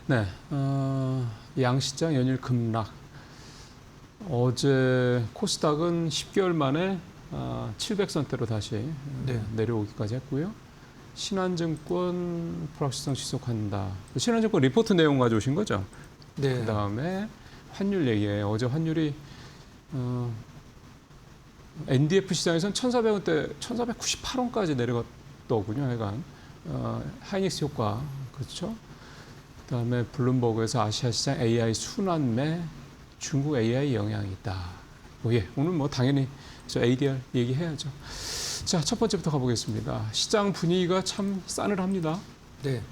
네, 양시장 연일 급락. 어제 코스닥은 10개월 만에 700선대로 다시 내려오기까지 했고요. 신한증권 불확실성 지속한다. 신한증권 리포트 내용 가져오신 거죠? 네. 그다음에 환율 얘기예요. 어제 환율이 NDF 시장에서는 1,400원대, 1,498원까지 내려갔더군요. 하여간 하이닉스 효과 그렇죠. 그다음에 블룸버그에서 아시아 시장 AI 순환매 중국 AI 영향이 있다. 예, 오늘 뭐 당연히 저 ADR 얘기해야죠. 자, 첫 번째부터 가보겠습니다. 시장 분위기가 참 싸늘합니다. 네.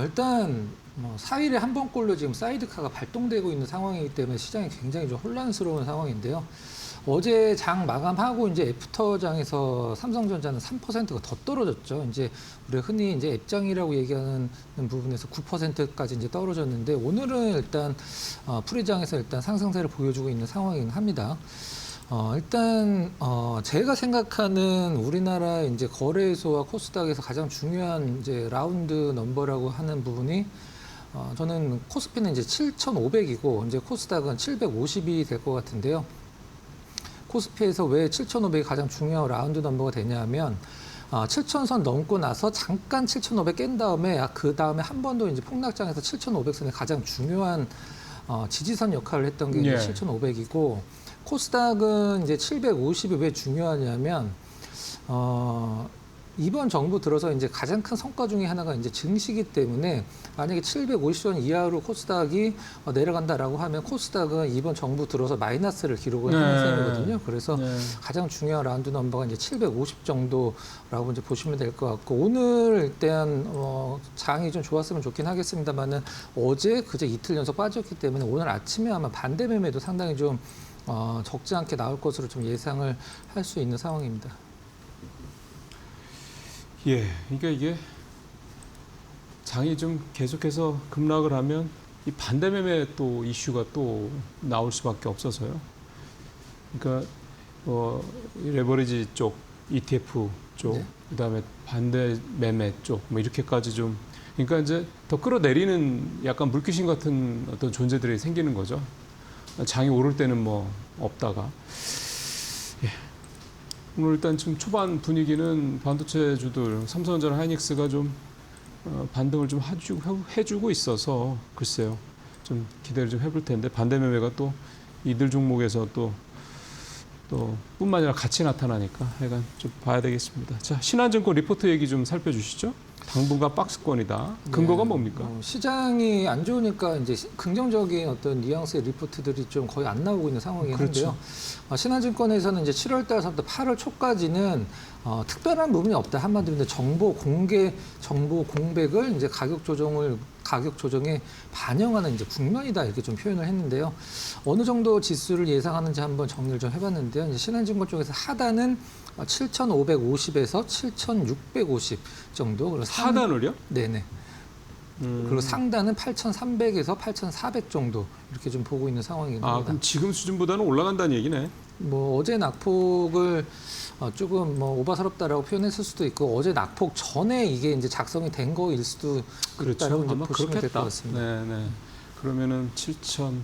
일단 4일에 한 번꼴로 지금 사이드카가 발동되고 있는 상황이기 때문에 시장이 굉장히 좀 혼란스러운 상황인데요. 어제 장 마감하고 이제 애프터장에서 삼성전자는 3%가 더 떨어졌죠. 이제 우리가 흔히 이제 앱장이라고 얘기하는 부분에서 9%까지 이제 떨어졌는데 오늘은 일단 프리장에서 일단 상승세를 보여주고 있는 상황이긴 합니다. 일단 제가 생각하는 우리나라 이제 거래소와 코스닥에서 가장 중요한 이제 라운드 넘버라고 하는 부분이 저는 코스피는 이제 7,500이고 이제 코스닥은 750이 될 것 같은데요. 코스피에서 왜 7,500이 가장 중요한 라운드 넘버가 되냐면 7,000선 넘고 나서 잠깐 7,500 깬 다음에 그 다음에 한 번 더 이제 폭락장에서 7,500선이 가장 중요한 지지선 역할을 했던 게 예. 7,500이고 코스닥은 이제 750이 왜 중요하냐면 이번 정부 들어서 이제 가장 큰 성과 중에 하나가 이제 증시이기 때문에 만약에 750원 이하로 코스닥이 내려간다라고 하면 코스닥은 이번 정부 들어서 마이너스를 기록을 하는 셈이거든요. 그래서 가장 중요한 라운드 넘버가 이제 750 정도라고 이제 보시면 될 것 같고 오늘 일단 장이 좀 좋았으면 좋긴 하겠습니다만은 어제 그제 이틀 연속 빠졌기 때문에 오늘 아침에 아마 반대 매매도 상당히 좀 적지 않게 나올 것으로 좀 예상을 할 수 있는 상황입니다. 예, 그러니까 이게 장이 좀 계속해서 급락을 하면 이 반대 매매 또 이슈가 또 나올 수밖에 없어서요. 그러니까 이 레버리지 쪽, ETF 쪽, 네. 그다음에 반대 매매 쪽, 뭐 이렇게까지 좀 그러니까 이제 더 끌어내리는 약간 물귀신 같은 어떤 존재들이 생기는 거죠. 장이 오를 때는 뭐 없다가. 예. 오늘 일단 지금 초반 분위기는 반도체주들 삼성전자 하이닉스가 좀 반등을 좀 해주고 있어서 글쎄요 좀 기대를 좀 해볼 텐데 반대 매매가 또 이들 종목에서 또 뿐만 아니라 같이 나타나니까 하여간 좀 봐야 되겠습니다. 자, 신한증권 리포트 얘기 좀 살펴주시죠. 당분간 박스권이다. 근거가 뭡니까? 시장이 안 좋으니까 이제 긍정적인 어떤 뉘앙스의 리포트들이 좀 거의 안 나오고 있는 상황이긴 그렇죠. 한데요. 신한증권에서는 이제 7월 달서부터 8월 초까지는 특별한 부분이 없다. 한마디로 이제 정보 공백을 이제 가격 조정에 반영하는 이제 국면이다 이렇게 좀 표현을 했는데요. 어느 정도 지수를 예상하는지 한번 정리를 좀 해봤는데요. 이제 신한증권 쪽에서 하단은 7,550에서 7,650 정도. 그리고 하단을요? 네네. 그리고 상단은 8,300에서 8,400 정도 이렇게 좀 보고 있는 상황입니다. 아, 그럼 지금 수준보다는 올라간다는 얘기네. 뭐 어제 낙폭을 조금 뭐 오바스럽다라고 표현했을 수도 있고 어제 낙폭 전에 이게 이제 작성이 된 거일 수도 있다라고 이제 아마 보시면 될 것 그렇겠다. 같습니다. 네. 그러면은 7,000.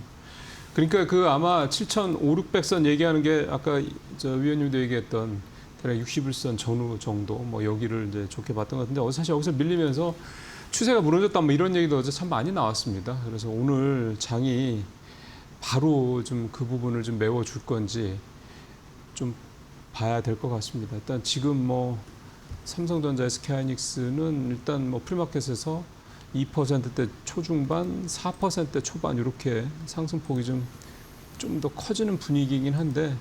그러니까 그 아마 7,500선 얘기하는 게 아까 저 위원님도 얘기했던 대략 61선 전후 정도 뭐 여기를 이제 좋게 봤던 것 같은데 사실 여기서 밀리면서 추세가 무너졌다 뭐 이런 얘기도 어제 참 많이 나왔습니다. 그래서 오늘 장이 바로 좀 그 부분을 좀 메워줄 건지 좀 봐야 될 것 같습니다. 일단 지금 뭐 삼성전자, SK하이닉스는 일단 뭐 프리마켓에서 2%대 초중반, 4%대 초반 이렇게 상승폭이 좀 더 커지는 분위기이긴 한데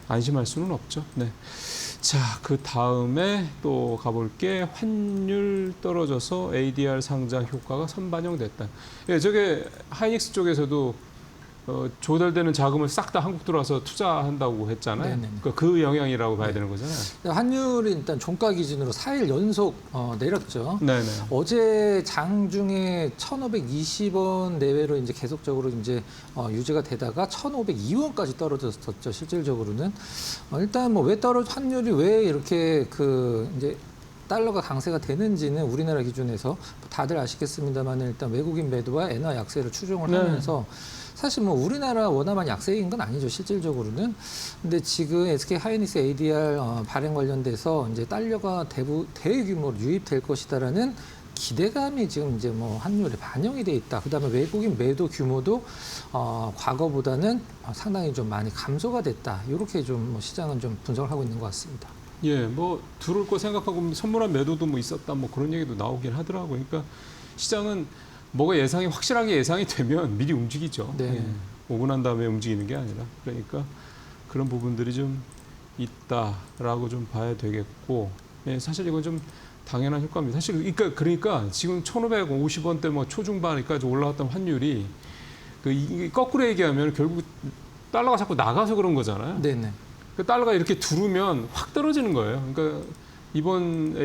안심할 수는 없죠. 네. 자, 그 다음에 또 가볼게 환율 떨어져서 ADR 상장 효과가 선반영됐다. 예, 저게 하이닉스 쪽에서도 조달되는 자금을 싹 다 한국 들어와서 투자한다고 했잖아요. 네네. 그 영향이라고 봐야 되는 거잖아요. 환율이 일단 종가 기준으로 4일 연속 내렸죠. 네네. 어제 장 중에 1,520원 내외로 이제 계속적으로 이제 유지가 되다가 1,502원까지 떨어졌었죠. 실질적으로는 일단 뭐 왜 환율이 왜 이렇게 이제 달러가 강세가 되는지는 우리나라 기준에서 다들 아시겠습니다만 일단 외국인 매도와 엔화 약세를 추종을 네. 하면서 사실 뭐 우리나라 원화만 약세인 건 아니죠, 실질적으로는. 근데 지금 SK 하이닉스 ADR 발행 관련돼서 이제 달러가 대규모로 유입될 것이다라는 기대감이 지금 이제 뭐 환율에 반영이 돼 있다. 그다음에 외국인 매도 규모도 과거보다는 상당히 좀 많이 감소가 됐다. 이렇게 좀 뭐 시장은 좀 분석을 하고 있는 것 같습니다. 예, 뭐 들어올 거 생각하고 선물한 매도도 뭐 있었다, 뭐 그런 얘기도 나오긴 하더라고요. 그러니까 시장은 뭐가 확실하게 예상이 되면 미리 움직이죠. 네. 예, 오고 난 다음에 움직이는 게 아니라. 그러니까 그런 부분들이 좀 있다라고 좀 봐야 되겠고, 예, 사실 이건 좀 당연한 효과입니다. 사실 그러니까 지금 1,550원대 뭐 초중반까지 올라왔던 환율이 이게 거꾸로 얘기하면 결국 달러가 자꾸 나가서 그런 거잖아요. 네네. 그 달러가 이렇게 두르면 확 떨어지는 거예요. 그러니까 이번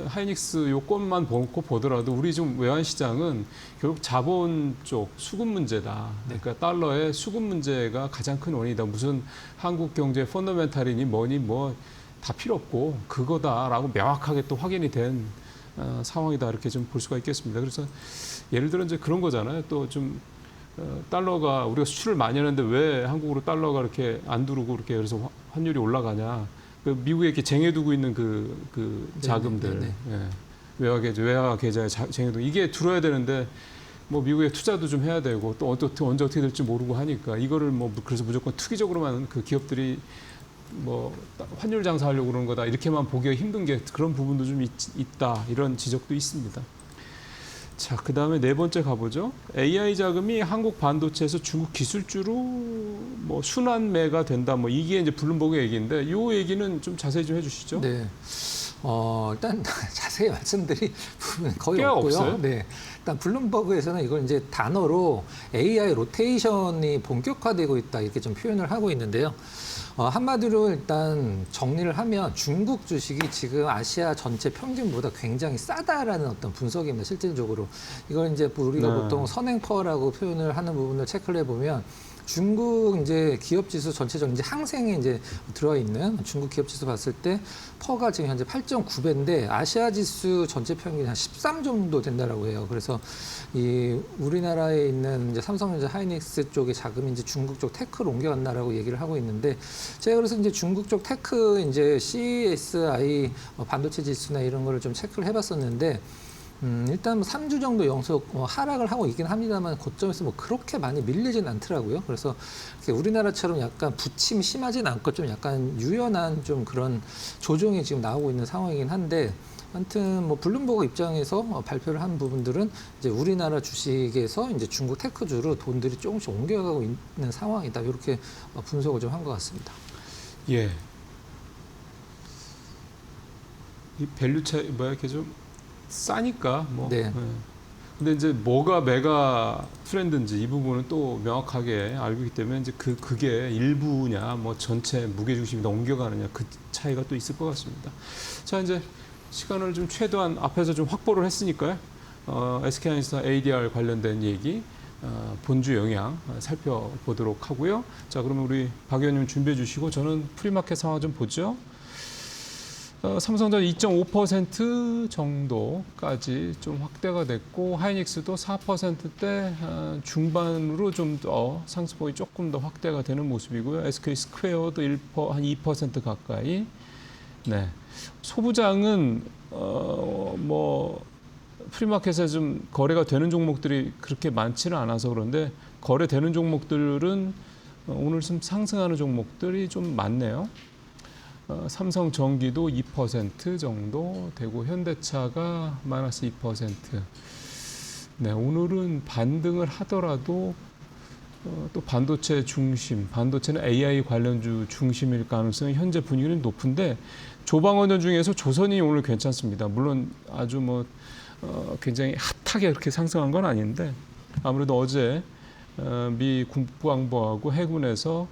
하이닉스 요건만 보더라도 우리 지금 외환 시장은 결국 자본 쪽 수급 문제다. 그러니까 달러의 수급 문제가 가장 큰 원인이다. 무슨 한국 경제 펀더멘탈이니 뭐니 뭐 다 필요 없고 그거다라고 명확하게 또 확인이 된 상황이다, 이렇게 좀 볼 수가 있겠습니다. 그래서 예를 들어 이제 그런 거잖아요. 또 좀 달러가 우리가 수출을 많이 하는데 왜 한국으로 달러가 이렇게 안 두르고 이렇게 그래서 환율이 올라가냐? 그 미국에 이렇게 쟁여두고 있는 그 자금들, 네네. 예. 외화 계좌에 쟁여두고 이게 들어야 되는데 뭐 미국에 투자도 좀 해야 되고 또 언제 어떻게 될지 모르고 하니까 이거를 뭐 그래서 무조건 투기적으로만 그 기업들이 뭐 환율 장사하려고 그러는 거다, 이렇게만 보기가 힘든 게 그런 부분도 좀 있다, 이런 지적도 있습니다. 자, 그 다음에 네 번째 가보죠. AI 자금이 한국 반도체에서 중국 기술주로 뭐 순환매가 된다, 뭐 이게 이제 블룸버그 얘기인데 이 얘기는 좀 자세히 좀 해주시죠. 네. 일단 자세히 말씀드릴 부분은 거의 꽤 없고요. 없어요? 네. 일단 블룸버그에서는 이걸 이제 단어로 AI 로테이션이 본격화되고 있다, 이렇게 좀 표현을 하고 있는데요. 한마디로 일단 정리를 하면 중국 주식이 지금 아시아 전체 평균보다 굉장히 싸다라는 어떤 분석입니다, 실질적으로. 이걸 이제 우리가 네. 보통 선행퍼라고 표현을 하는 부분을 체크를 해보면 중국 이제 기업 지수 전체적인 이제 항생에 이제 들어 있는 중국 기업 지수 봤을 때 퍼가 지금 현재 8.9배인데 아시아 지수 전체 평균이 한 13 정도 된다라고 해요. 그래서 이 우리나라에 있는 이제 삼성전자 하이닉스 쪽의 자금이 이제 중국 쪽 테크로 옮겨갔나라고 얘기를 하고 있는데, 제가 그래서 이제 중국 쪽 테크 이제 CSI 반도체 지수나 이런 거를 좀 체크를 해봤었는데, 일단 3주 정도 연속 하락을 하고 있긴 합니다만 고점에서 뭐 그렇게 많이 밀리진 않더라고요. 그래서 이렇게 우리나라처럼 약간 부침이 심하진 않고 좀 약간 유연한 좀 그런 조정이 지금 나오고 있는 상황이긴 한데, 아무튼 뭐 블룸버그 입장에서 발표를 한 부분들은 이제 우리나라 주식에서 이제 중국 테크주로 돈들이 조금씩 옮겨가고 있는 상황이다, 이렇게 분석을 좀 한 것 같습니다. 예. 이 밸류 차이 이렇게 좀 싸니까 뭐. 네. 예. 근데 이제 뭐가 메가 트렌드인지 이 부분은 또 명확하게 알고 있기 때문에 이제 그게 일부냐 뭐 전체 무게 중심이 옮겨가느냐, 그 차이가 또 있을 것 같습니다. 자, 이제 시간을 좀 최대한 앞에서 좀 확보를 했으니까요. SK하이닉스 ADR 관련된 얘기, 본주 영향 살펴보도록 하고요. 자, 그러면 우리 박 의원님 준비해 주시고 저는 프리마켓 상황 좀 보죠. 삼성전자 2.5% 정도까지 좀 확대가 됐고, 하이닉스도 4%대 중반으로 좀 더 상승폭이 조금 더 확대가 되는 모습이고요. SK 스퀘어도 한 2% 가까이. 네. 소부장은 뭐 프리마켓에 좀 거래가 되는 종목들이 그렇게 많지는 않아서 그런데 거래되는 종목들은 오늘 좀 상승하는 종목들이 좀 많네요. 삼성전기도 2% 정도 되고 현대차가 마이너스 2%. 네, 오늘은 반등을 하더라도 또 반도체 중심, 반도체는 AI 관련주 중심일 가능성이 현재 분위기는 높은데, 조방원전 중에서 조선이 오늘 괜찮습니다. 물론 아주 뭐 굉장히 핫하게 그렇게 상승한 건 아닌데, 아무래도 어제 미 국방부하고 해군에서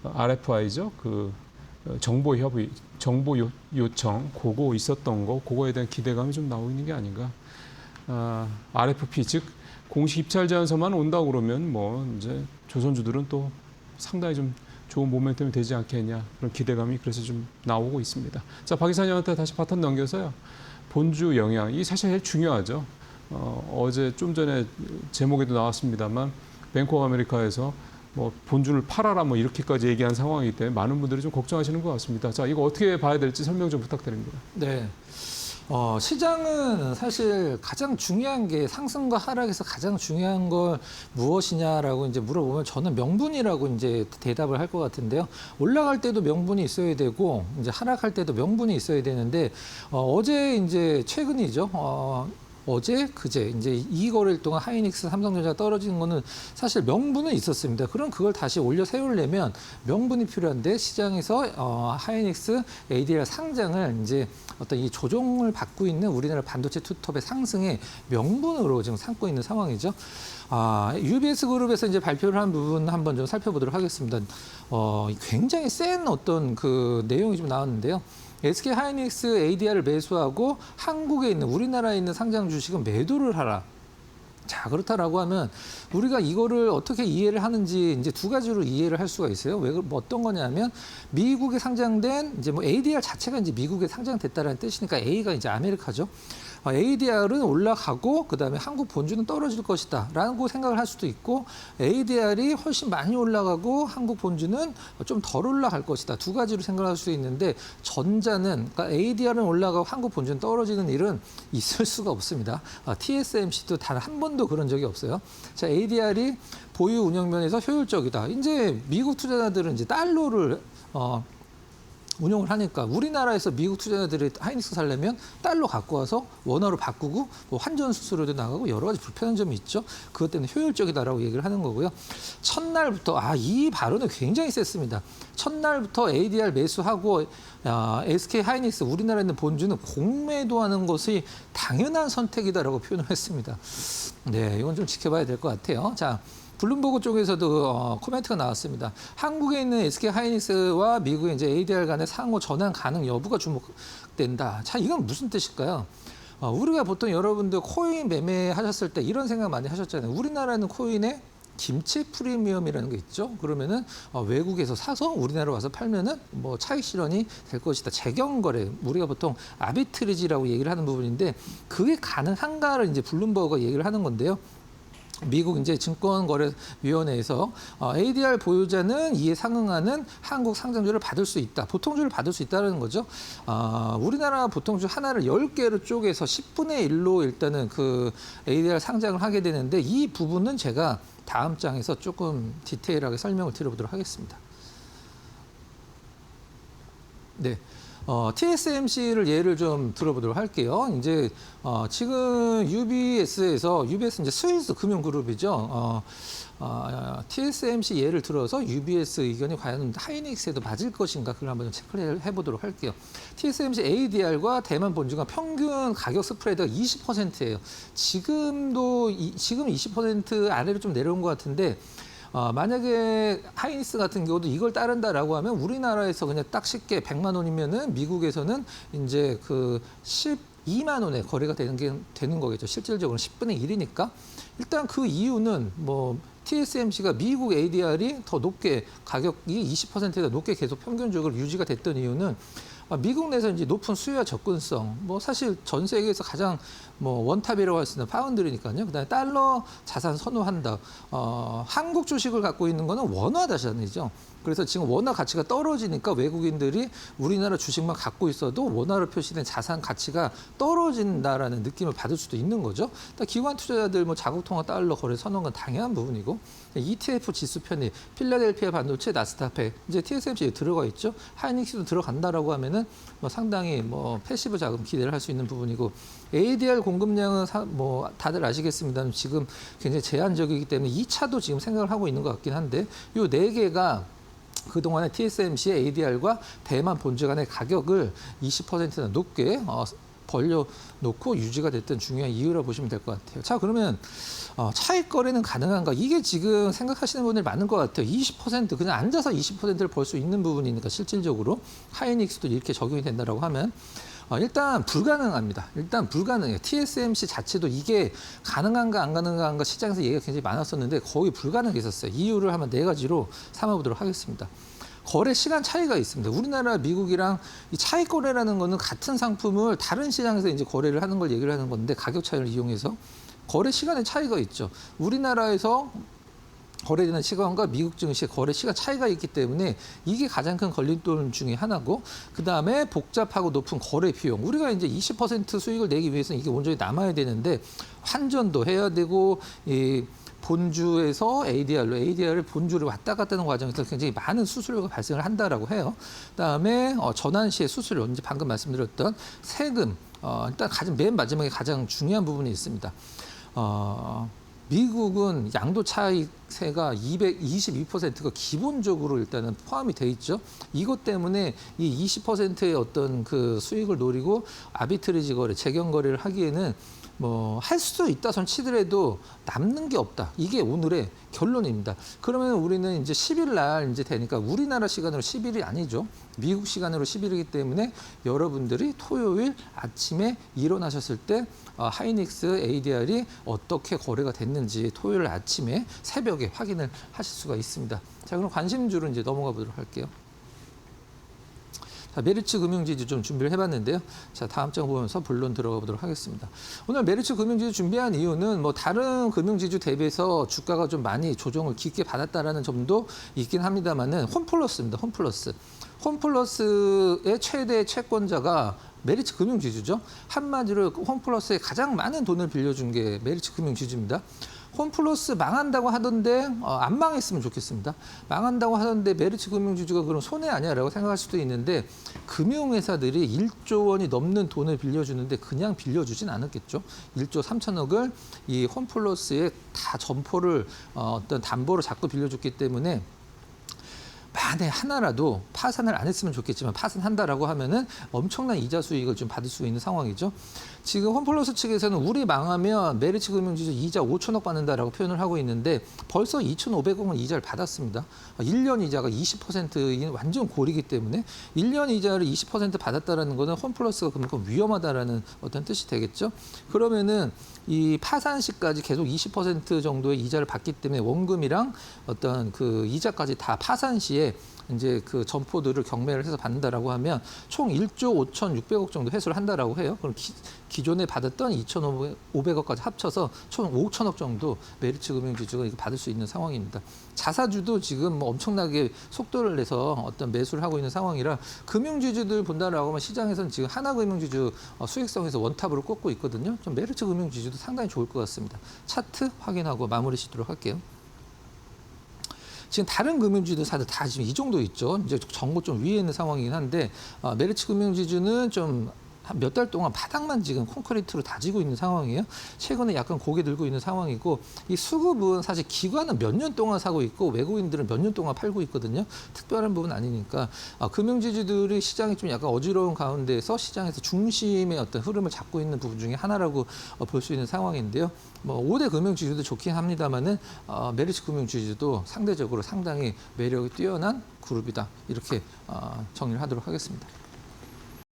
RFI죠, 그 정보 요청 그거 있었던 거, 그거에 대한 기대감이 좀 나오고 있는 게 아닌가. RFP 즉 공식 입찰 제안서만 온다고 그러면 뭐 이제 조선주들은 또 상당히 좀 좋은 모멘텀이 되지 않겠냐 그런 기대감이 그래서 좀 나오고 있습니다. 자, 박 이사님한테 다시 바톤 넘겨서요. 본주 영향, 이 사실 제일 중요하죠. 어제 좀 전에 제목에도 나왔습니다만 뱅크 오브 아메리카에서 뭐 본주를 팔아라 뭐 이렇게까지 얘기한 상황이기 때문에 많은 분들이 좀 걱정하시는 것 같습니다. 자, 이거 어떻게 봐야 될지 설명 좀 부탁드립니다. 네. 시장은 사실 가장 중요한 게 상승과 하락에서 가장 중요한 걸 무엇이냐라고 이제 물어보면 저는 명분이라고 이제 대답을 할 것 같은데요. 올라갈 때도 명분이 있어야 되고 이제 하락할 때도 명분이 있어야 되는데 어제 이제 최근이죠. 어제, 그제 이제 2거래일 동안 하이닉스, 삼성전자가 떨어지는 거는 사실 명분은 있었습니다. 그럼 그걸 다시 올려 세우려면 명분이 필요한데 시장에서 하이닉스, ADR 상장을 이제 어떤 이 조종을 받고 있는 우리나라 반도체 투톱의 상승의 명분으로 지금 삼고 있는 상황이죠. UBS 그룹에서 이제 발표를 한 부분 한번 좀 살펴보도록 하겠습니다. 굉장히 센 어떤 그 내용이 좀 나왔는데요. SK 하이닉스 ADR을 매수하고 한국에 있는 우리나라에 있는 상장 주식은 매도를 하라. 자, 그렇다라고 하면 우리가 이거를 어떻게 이해를 하는지 이제 두 가지로 이해를 할 수가 있어요. 뭐 어떤 거냐면 미국에 상장된 이제 뭐 ADR 자체가 이제 미국에 상장됐다라는 뜻이니까 A가 이제 아메리카죠. ADR은 올라가고 그다음에 한국 본주는 떨어질 것이다라고 생각을 할 수도 있고 ADR이 훨씬 많이 올라가고 한국 본주는 좀 덜 올라갈 것이다. 두 가지로 생각할 수 있는데 전자는 그러니까 ADR은 올라가고 한국 본주는 떨어지는 일은 있을 수가 없습니다. TSMC도 단 한 번도 그런 적이 없어요. 자, ADR이 보유 운영 면에서 효율적이다. 이제 미국 투자자들은 이제 달러를 운용을 하니까 우리나라에서 미국 투자자들이 하이닉스 살려면 달러 갖고 와서 원화로 바꾸고 뭐 환전 수수료도 나가고 여러 가지 불편한 점이 있죠. 그것 때문에 효율적이다라고 얘기를 하는 거고요. 첫날부터 이 발언은 굉장히 셌습니다. 첫날부터 ADR 매수하고 SK 하이닉스 우리나라에 있는 본주는 공매도하는 것이 당연한 선택이다라고 표현을 했습니다. 네, 이건 좀 지켜봐야 될 것 같아요. 자. 블룸버그 쪽에서도 코멘트가 나왔습니다. 한국에 있는 SK 하이닉스와 미국의 이제 ADR 간의 상호 전환 가능 여부가 주목된다. 자, 이건 무슨 뜻일까요? 우리가 보통 여러분들 코인 매매하셨을 때 이런 생각 많이 하셨잖아요. 우리나라는 코인에 김치 프리미엄이라는 게 있죠. 그러면은 외국에서 사서 우리나라 와서 팔면은 뭐 차익 실현이 될 것이다. 재경 거래 우리가 보통 아비트리지라고 얘기를 하는 부분인데 그게 가능한가를 이제 블룸버그가 얘기를 하는 건데요. 미국 이제 증권거래위원회에서 ADR 보유자는 이에 상응하는 한국 상장주를 받을 수 있다. 보통주를 받을 수 있다는 거죠. 우리나라 보통주 하나를 10개로 쪼개서 10분의 1로 일단은 그 ADR 상장을 하게 되는데 이 부분은 제가 다음 장에서 조금 디테일하게 설명을 드려보도록 하겠습니다. 네. TSMC를 예를 좀 들어보도록 할게요. 이제 지금 UBS에서 UBS 이제 스위스 금융그룹이죠. TSMC 예를 들어서 UBS 의견이 과연 하이닉스에도 맞을 것인가 그걸 한번 체크를 해보도록 할게요. TSMC ADR과 대만 본주가 평균 가격 스프레드가 20%예요. 지금 20% 아래로 좀 내려온 것 같은데. 만약에 하이닉스 같은 경우도 이걸 따른다라고 하면 우리나라에서 그냥 딱 쉽게 100만 원이면은 미국에서는 이제 그 12만 원에 거래가 되는 거겠죠. 실질적으로 10분의 1이니까. 일단 그 이유는 뭐 TSMC가 미국 ADR이 더 높게 가격이 20%가 높게 계속 평균적으로 유지가 됐던 이유는 미국 내에서 이제 높은 수요와 접근성, 뭐 사실 전 세계에서 가장 뭐 원탑이라고 할 수 있는 파운드리니까요. 그다음에 달러 자산 선호한다. 한국 주식을 갖고 있는 거는 원화 자산이죠. 그래서 지금 원화 가치가 떨어지니까 외국인들이 우리나라 주식만 갖고 있어도 원화로 표시된 자산 가치가 떨어진다라는 느낌을 받을 수도 있는 거죠. 기관 투자자들 뭐 자국 통화 달러 거래 선호한 건 당연한 부분이고 ETF 지수 편입, 필라델피아 반도체, 나스닥100 이제 TSMC에 들어가 있죠. 하이닉스도 들어간다라고 하면은 뭐 상당히 뭐 패시브 자금 기대를 할 수 있는 부분이고 ADR 공급량은 뭐 다들 아시겠습니다만 지금 굉장히 제한적이기 때문에 2차도 지금 생각을 하고 있는 것 같긴 한데 요 네 개가 그동안에 TSMC의 ADR과 대만 본주 간의 가격을 20%나 높게 벌려놓고 유지가 됐던 중요한 이유라고 보시면 될 것 같아요. 자, 그러면 차익 거래는 가능한가? 이게 지금 생각하시는 분들이 많은 것 같아요. 20% 그냥 앉아서 20%를 벌 수 있는 부분이니까 실질적으로 하이닉스도 이렇게 적용이 된다라고 하면 일단 불가능합니다. 일단 불가능해요. TSMC 자체도 이게 가능한가 안 가능한가 시장에서 얘기가 굉장히 많았었는데 거의 불가능했었어요. 이유를 한번 네 가지로 삼아보도록 하겠습니다. 거래 시간 차이가 있습니다. 우리나라 미국이랑 이 차익 거래라는 거는 같은 상품을 다른 시장에서 이제 거래를 하는 걸 얘기를 하는 건데 가격 차이를 이용해서 거래 시간의 차이가 있죠. 우리나라에서 거래되는 시간과 미국 증시의 거래 시간 차이가 있기 때문에 이게 가장 큰 걸림돌 중에 하나고, 그 다음에 복잡하고 높은 거래 비용. 우리가 이제 20% 수익을 내기 위해서는 이게 온전히 남아야 되는데 환전도 해야 되고, 이 본주에서 ADR을 본주를 왔다 갔다 하는 과정에서 굉장히 많은 수수료가 발생을 한다라고 해요. 그다음에 전환 시의 수수료, 이제 방금 말씀드렸던 세금. 일단 맨 마지막에 가장 중요한 부분이 있습니다. 미국은 양도 차익세가 222%가 기본적으로 일단은 포함이 돼 있죠. 이것 때문에 이 20%의 어떤 그 수익을 노리고 아비트리지 거래, 재경 거래를 하기에는 뭐 할 수 있다 손 치더라도 남는 게 없다. 이게 오늘의 결론입니다. 그러면 우리는 이제 10일 날 이제 되니까 우리나라 시간으로 10일이 아니죠. 미국 시간으로 10일이기 때문에 여러분들이 토요일 아침에 일어나셨을 때 하이닉스 ADR이 어떻게 거래가 됐는지 토요일 아침에 새벽에 확인을 하실 수가 있습니다. 자, 그럼 관심주로 이제 넘어가 보도록 할게요. 자, 메리츠 금융지주 좀 준비를 해봤는데요. 자, 다음 장 보면서 본론 들어가 보도록 하겠습니다. 오늘 메리츠 금융지주 준비한 이유는 뭐 다른 금융지주 대비해서 주가가 좀 많이 조정을 깊게 받았다라는 점도 있긴 합니다만은 홈플러스입니다. 홈플러스의 최대 채권자가 메리츠 금융지주죠. 한마디로 홈플러스에 가장 많은 돈을 빌려준 게 메리츠 금융지주입니다. 홈플러스 망한다고 하던데 안 망했으면 좋겠습니다. 망한다고 하던데 메리츠 금융지주가 그럼 손해 아니야라고 생각할 수도 있는데 금융회사들이 1조 원이 넘는 돈을 빌려주는데 그냥 빌려주진 않았겠죠. 1조 3천억을 이 홈플러스에 다 점포를 어떤 담보로 자꾸 빌려줬기 때문에 만에 하나라도 파산을 안 했으면 좋겠지만 파산한다라고 하면은 엄청난 이자 수익을 좀 받을 수 있는 상황이죠. 지금 홈플러스 측에서는 우리 망하면 메리츠 금융지주 이자 5천억 받는다라고 표현을 하고 있는데 벌써 2,500억은 이자를 받았습니다. 1년 이자가 20%인 완전 골이기 때문에 1년 이자를 20% 받았다라는 거는 홈플러스가 그만큼 위험하다라는 어떤 뜻이 되겠죠. 그러면은 이 파산 시까지 계속 20% 정도의 이자를 받기 때문에 원금이랑 어떤 그 이자까지 다 파산 시에 이제 그 점포들을 경매를 해서 받는다라고 하면 총 1조 5,600억 정도 회수를 한다라고 해요. 그럼 기존에 받았던 2,500억까지 합쳐서 총 5천억 정도 메리츠 금융지주가 받을 수 있는 상황입니다. 자사주도 지금 뭐 엄청나게 속도를 내서 어떤 매수를 하고 있는 상황이라 금융지주들 본다라고 하면 시장에서는 지금 하나금융지주 수익성에서 원탑으로 꼽고 있거든요. 좀 메리츠 금융지주도 상당히 좋을 것 같습니다. 차트 확인하고 마무리 짓도록 할게요. 지금 다른 금융지주 사들 다 지금 이 정도 있죠. 이제 정보 좀 위에 있는 상황이긴 한데 메리츠 금융지주는 좀 한 몇 달 동안 바닥만 지금 콘크리트로 다지고 있는 상황이에요. 최근에 약간 고개 들고 있는 상황이고 이 수급은 사실 기관은 몇 년 동안 사고 있고 외국인들은 몇 년 동안 팔고 있거든요. 특별한 부분 아니니까 금융지주들이 시장이 좀 약간 어지러운 가운데에서 시장에서 중심의 어떤 흐름을 잡고 있는 부분 중에 하나라고 볼 수 있는 상황인데요. 뭐 5대 금융지주도 좋긴 합니다만은 메리츠 금융지주도 상대적으로 상당히 매력이 뛰어난 그룹이다. 이렇게 정리를 하도록 하겠습니다.